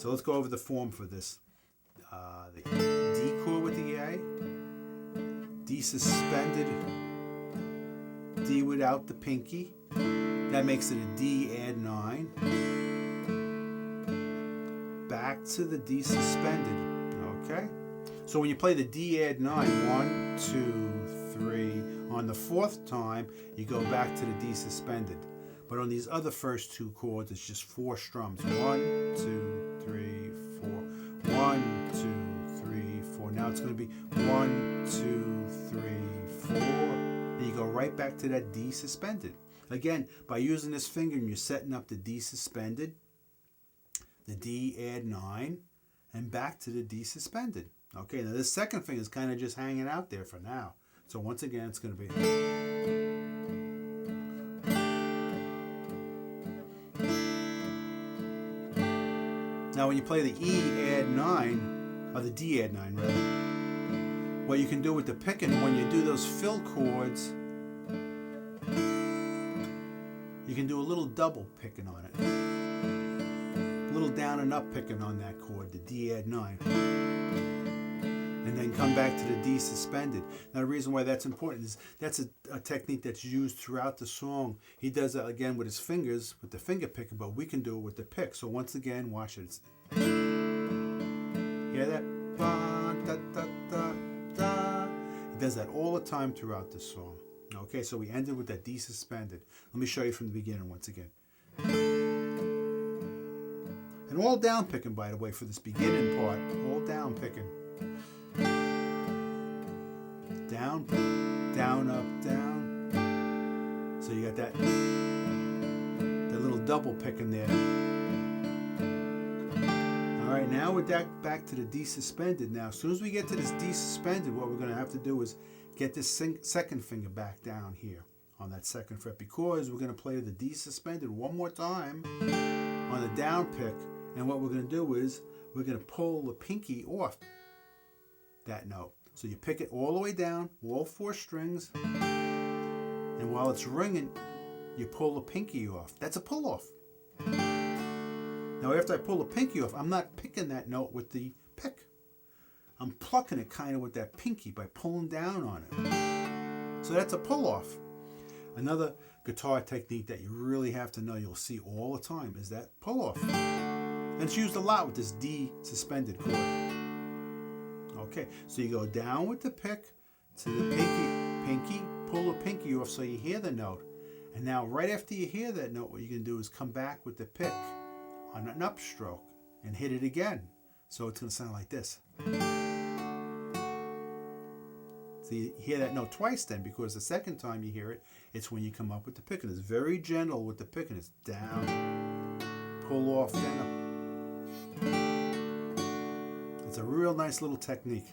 So let's go over the form for this. The D chord with the A, D suspended, D without the pinky. That makes it a D add 9. Back to the D suspended. Okay? So when you play the D add 9, 1, 2, 3, on the fourth time, you go back to the D suspended. But on these other first two chords, it's just 4 strums. 1, 2, 3, 4. 1, 2, 3, 4. Now it's going to be 1, 2, 3, 4. And you go right back to that D suspended. Again, by using this finger, and you're setting up the D suspended, the D add 9, and back to the D suspended. Okay, now this second finger is kind of just hanging out there for now. So once again, it's going to be... Now when you play the E add 9, or the D add 9 rather, what you can do with the picking, when you do those fill chords, you can do a little double picking on it. A little down and up picking on that chord, the D add 9. And then come back to the D suspended. Now the reason why that's important is that's a technique that's used throughout the song. He does that again with his fingers, with the finger picking, but we can do it with the pick. So once again, watch it. Hear that? Ba, da, da, da, da. He does that all the time throughout the song. Okay, so we ended with that D suspended. Let me show you from the beginning once again. And all down picking, by the way, for this beginning part. All down picking. Down, down, up, down. So you got that little double picking there. All right, now we're back to the D suspended. Now, as soon as we get to this D suspended, what we're going to have to do is get this second finger back down here on that second fret, because we're going to play the D suspended one more time on the down pick. And what we're going to do is we're going to pull the pinky off that note. So you pick it all the way down, all 4 strings, and while it's ringing, you pull the pinky off. That's a pull off. Now after I pull the pinky off, I'm not picking that note with the pick. I'm plucking it kind of with that pinky by pulling down on it. So that's a pull off. Another guitar technique that you really have to know, you'll see all the time, is that pull off. And it's used a lot with this D suspended chord. Okay, so you go down with the pick to the pinky, pull the pinky off so you hear the note. And now right after you hear that note, what you can do is come back with the pick on an upstroke and hit it again. So it's going to sound like this. So you hear that note twice then, because the second time you hear it, it's when you come up with the pick. And it's very gentle with the pick, and it's down, pull off, then up. It's a real nice little technique.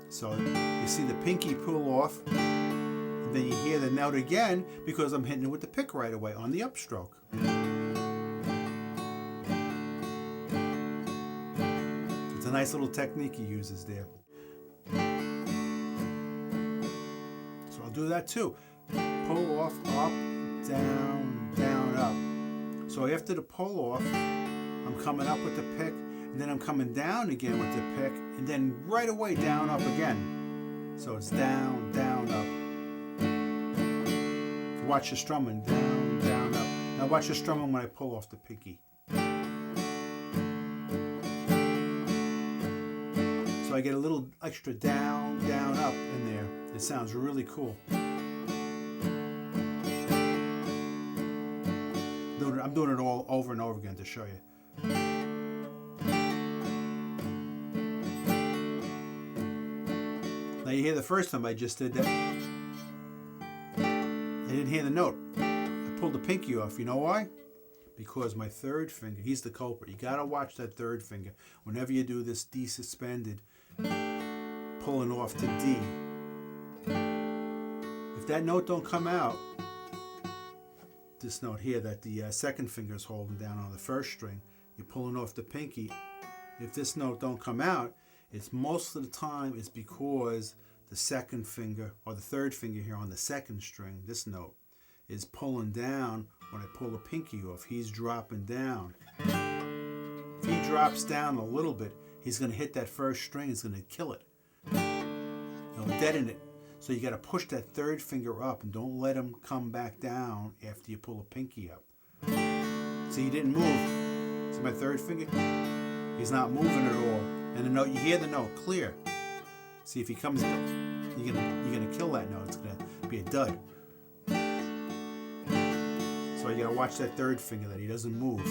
So you see the pinky pull off, and then you hear the note again because I'm hitting it with the pick right away on the upstroke. It's a nice little technique he uses there. So I'll do that too. Pull off, up, down, down, up. So after the pull off, I'm coming up with the pick, and then I'm coming down again with the pick, and then right away down, up again. So it's down, down, up. Watch the strumming, down, down, up. Now watch the strumming when I pull off the pinky. So I get a little extra down, down, up in there. It sounds really cool. I'm doing it all over and over again to show you. Now you hear the first time I just did that. I didn't hear the note. I pulled the pinky off. You know why? Because my third finger, he's the culprit. You got to watch that third finger. Whenever you do this D suspended, pulling off to D. If that note don't come out, this note here that the second finger is holding down on the first string, you're pulling off the pinky. If this note don't come out, it's most of the time it's because the second finger or the third finger here on the second string, this note, is pulling down when I pull the pinky off. He's dropping down. drops down a little bit, he's going to hit that first string, it's going to kill it. It'll deaden it. So you got to push that third finger up and don't let him come back down after you pull a pinky up. See, he didn't move. See my third finger? He's not moving at all. And the note, you hear the note clear. See, if he comes back, you're gonna kill that note. It's gonna be a dud. So you gotta watch that third finger that he doesn't move,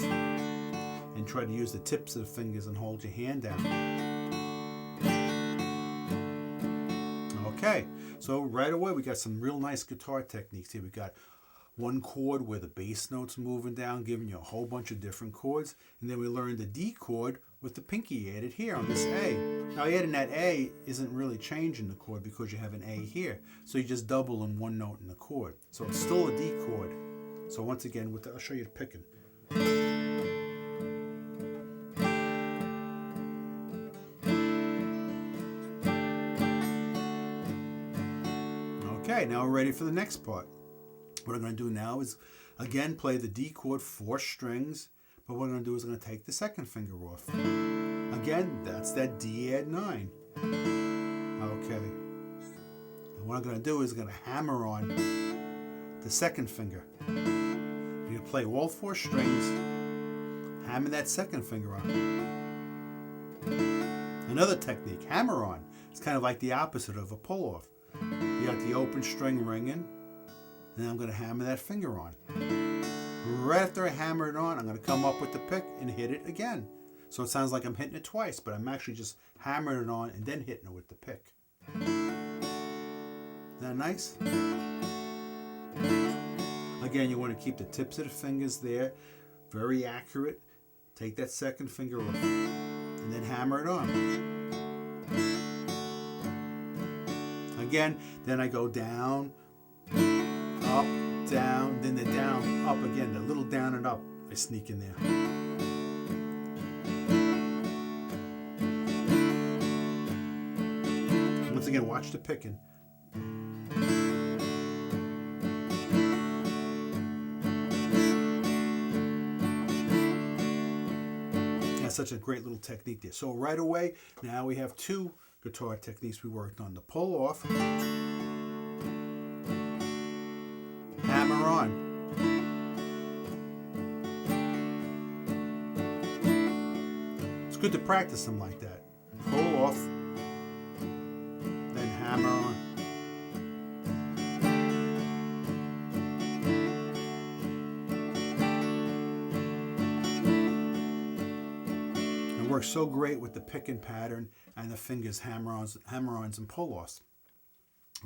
and try to use the tips of the fingers and hold your hand down. Okay, so right away we got some real nice guitar techniques here. We got one chord where the bass note's moving down, giving you a whole bunch of different chords, and then we learned the D chord with the pinky added here on this A. Now adding that A isn't really changing the chord because you have an A here, so you just double in one note in the chord. So it's still a D chord. So once again, I'll show you the picking. Okay, now we're ready for the next part. What I'm going to do now is, again, play the D chord, 4 strings, but what I'm going to do is I'm going to take the second finger off. Again, that's that D add 9. Okay. And what I'm going to do is I'm going to hammer on the second finger. I'm going to play all 4 strings, hammer that second finger on. Another technique, hammer on. It's kind of like the opposite of a pull off. You got the open string ringing, and I'm going to hammer that finger on. Right after I hammer it on, I'm going to come up with the pick and hit it again. So it sounds like I'm hitting it twice, but I'm actually just hammering it on and then hitting it with the pick. Isn't that nice? Again, you want to keep the tips of the fingers there, very accurate. Take that second finger off and then hammer it on. Again, then I go down, up, down, then the down, up again. The little down and up, I sneak in there. Once again, watch the picking. That's such a great little technique there. So right away, now we have 2 guitar techniques we worked on. The pull off, hammer on. It's good to practice them like that. Pull off, then hammer on. It works so great with the picking pattern and the fingers, hammer-ons and pull-offs.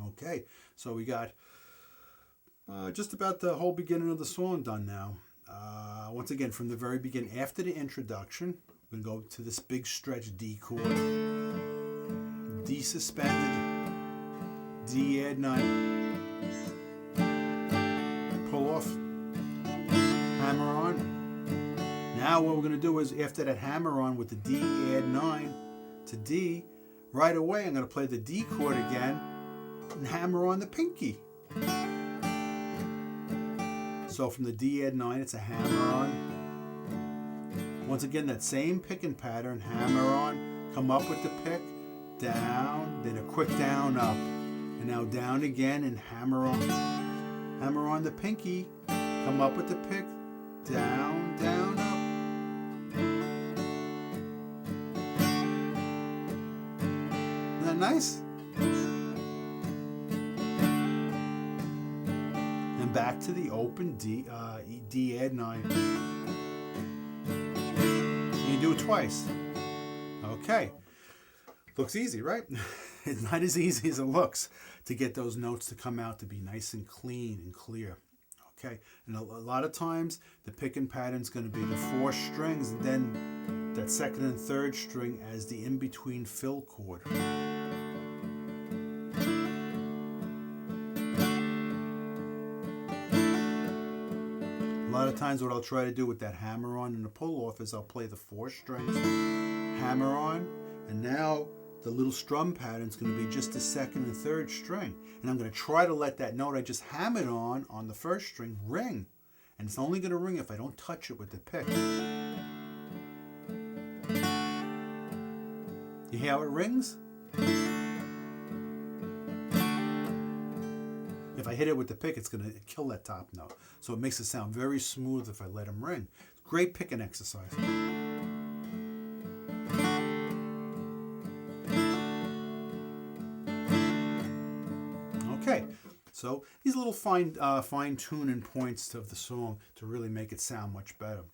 Okay, so we got just about the whole beginning of the song done now. Once again, from the very beginning, after the introduction, we're going to go to this big stretch D chord, D suspended, D add 9, pull off, hammer on. Now what we're going to do is, after that hammer on with the D add 9 to D, right away I'm going to play the D chord again and hammer on the pinky. So from the D add 9, it's a hammer on. Once again, that same picking pattern, hammer on, come up with the pick, down, then a quick down, up, and now down again and hammer on the pinky, come up with the pick, down, down, up. Isn't that nice? And back to the open D add 9. You do it twice. Okay. Looks easy, right? It's not as easy as it looks to get those notes to come out to be nice and clean and clear. Okay, and a lot of times the picking pattern is going to be the 4 strings and then that second and third string as the in-between fill chord. A lot of times what I'll try to do with that hammer on and the pull off is I'll play the 4 strings, hammer on, and now the little strum pattern is going to be just the second and third string. And I'm going to try to let that note I just hammered on the first string, ring. And it's only going to ring if I don't touch it with the pick. You hear how it rings? If I hit it with the pick, it's going to kill that top note. So it makes it sound very smooth if I let them ring. Great picking exercise. Okay, so these little fine-tuning points of the song to really make it sound much better.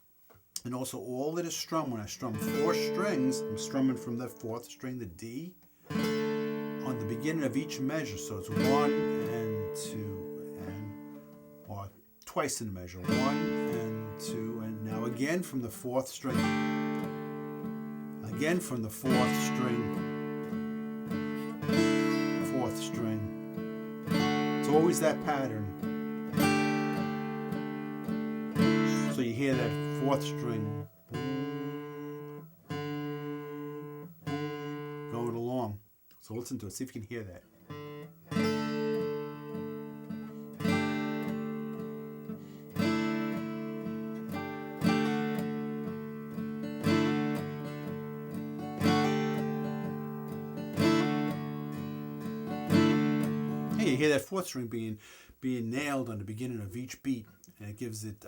And also all that is strummed, when I strum 4 strings, I'm strumming from the 4th string, the D, on the beginning of each measure. So it's 1 and 2 and, or twice in the measure, 1 and 2, and now again from the 4th string. Again from the 4th string, 4th string. It's always that pattern. So you hear that 4th string going along. So listen to it, see if you can hear that. Hey, you hear that 4th string being nailed on the beginning of each beat, and it gives it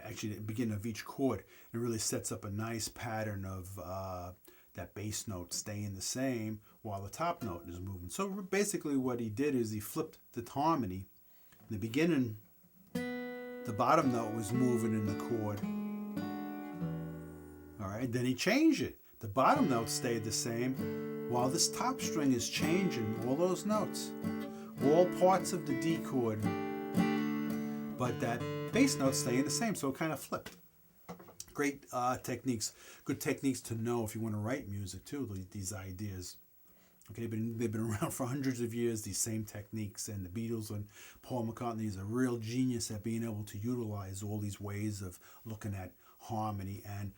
actually the beginning of each chord. It really sets up a nice pattern of that bass note staying the same while the top note is moving. So basically what he did is he flipped the harmony. In the beginning, the bottom note was moving in the chord. All right, then he changed it. The bottom note stayed the same while this top string is changing all those notes. All parts of the D chord, but that bass notes staying the same, so it kind of flipped. Great techniques, good techniques to know if you want to write music too, these ideas. Okay, they've been around for hundreds of years, these same techniques, and the Beatles and Paul McCartney is a real genius at being able to utilize all these ways of looking at harmony and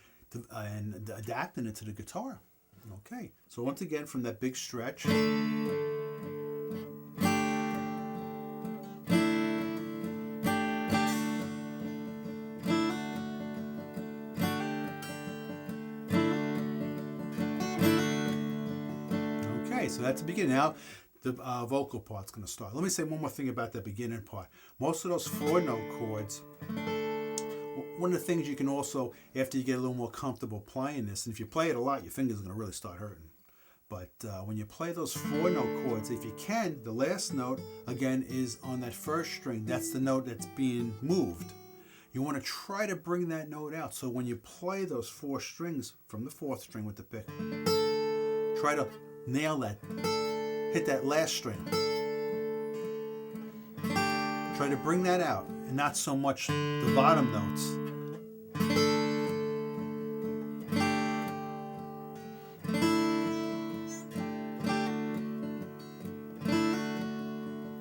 adapting it to the guitar. Okay, so once again from that big stretch. So that's the beginning. Now the vocal part's going to start. Let me say one more thing about the beginning part. Most of those 4-note chords, one of the things you can also, after you get a little more comfortable playing this, and if you play it a lot, your fingers are going to really start hurting. But when you play those 4-note chords, if you can, the last note, again, is on that 1st string. That's the note that's being moved. You want to try to bring that note out. So when you play those 4 strings from the 4th string with the pick, try to nail that, hit that last string. Try to bring that out, and not so much the bottom notes.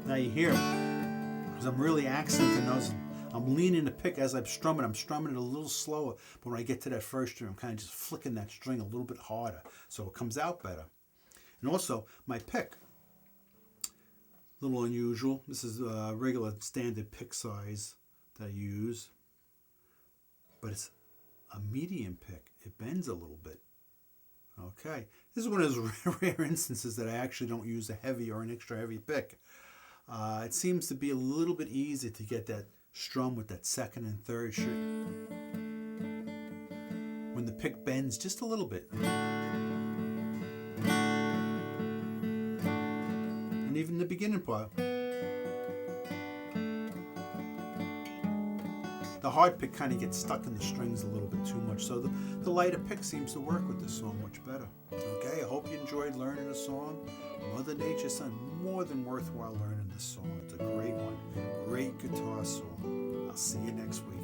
Now you hear, because I'm really accenting those. I'm leaning the pick as I'm strumming it a little slower, but when I get to that 1st string, I'm kind of just flicking that string a little bit harder, so it comes out better. And also, my pick, a little unusual. This is a regular standard pick size that I use, but it's a medium pick. It bends a little bit. Okay, this is one of those rare instances that I actually don't use a heavy or an extra heavy pick. It seems to be a little bit easy to get that strum with that 2nd and 3rd string when the pick bends just a little bit. And even the beginning part. The hard pick kind of gets stuck in the strings a little bit too much, so the lighter pick seems to work with this song much better. Okay, I hope you enjoyed learning the song. Mother Nature's Son, more than worthwhile learning this song. It's a great one, great guitar song. I'll see you next week.